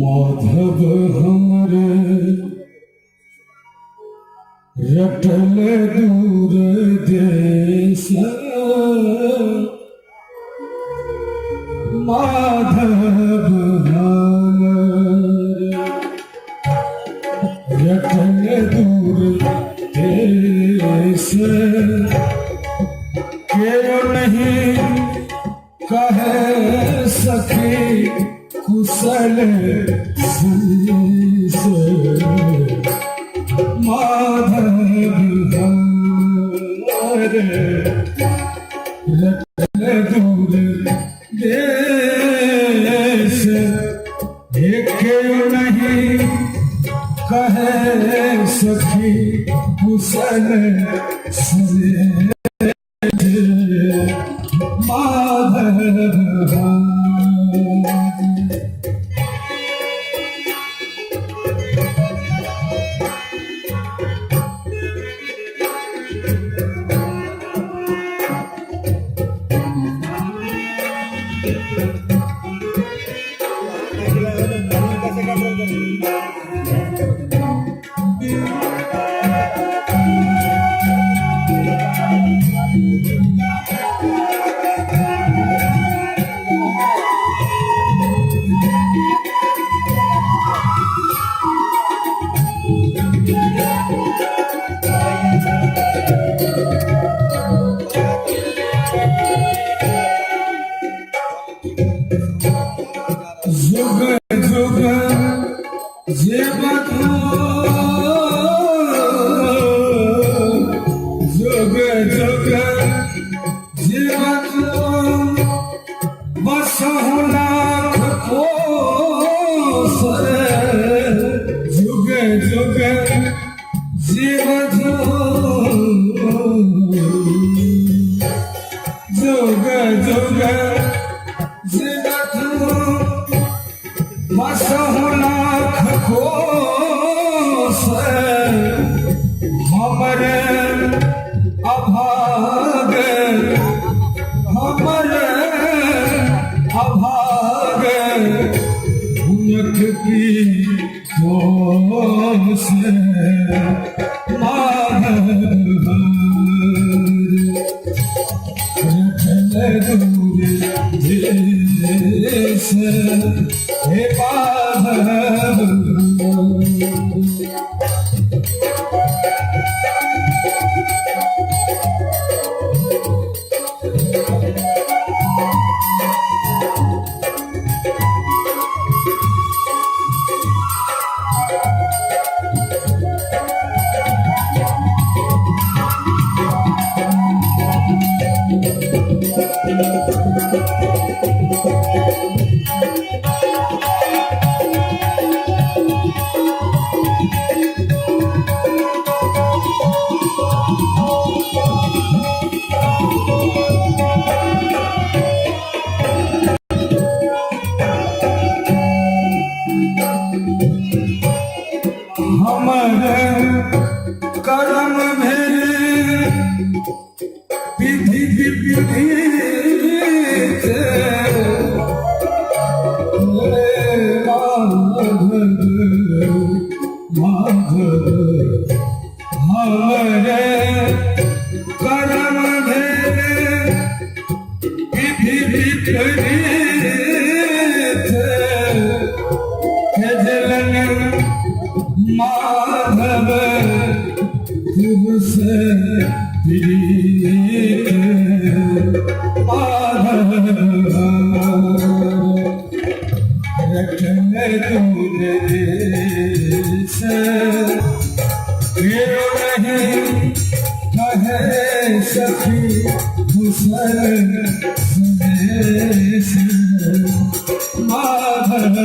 माधव हमरे रटल दूर देश, माधव हमरे रटल दूर देश, केरो नहीं कहे सखी कुशल शीश, माधव हमरे रटल दूर देश, केरो नहीं कहे सखी कुशल शीश, माधव जुग जुग जीवत जुग जुग जीवत बसहु लाख कोस, जुग जुग जीवत जुग जुग जीवत बसहु लाख कोस, हमरे अभाग हमरे अभाग भुनक की कोस, माधव रटल दूर देश, हे माधव हमरे कर्म मेरे विधि विपरीत, माधव हमरे कर्म मेरे विधि विपरीत, माधव तुझसे प्रीत, माधव रटल दूर देश, केरो नहीं कहे सखी कुशल शीश, माधव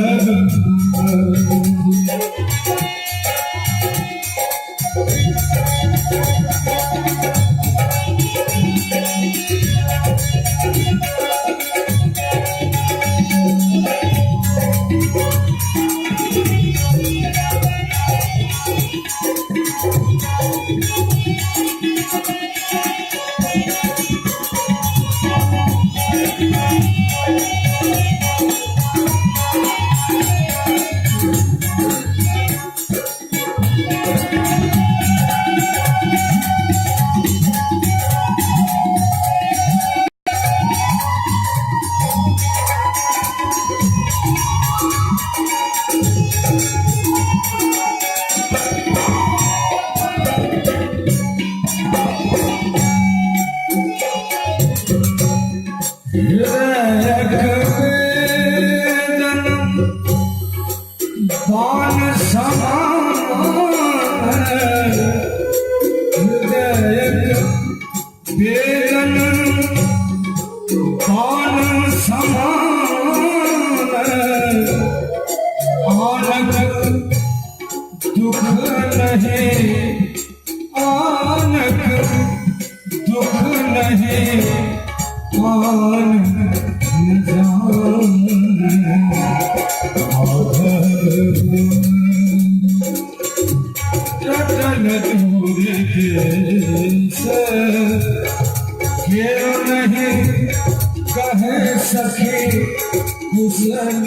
हृदय वेदन बाण समान हृदय वेदन बाण समान आनक दुख नहीं आनक दुख नहीं मान रतन दूर से क्यों नहीं कहे सखी कुशल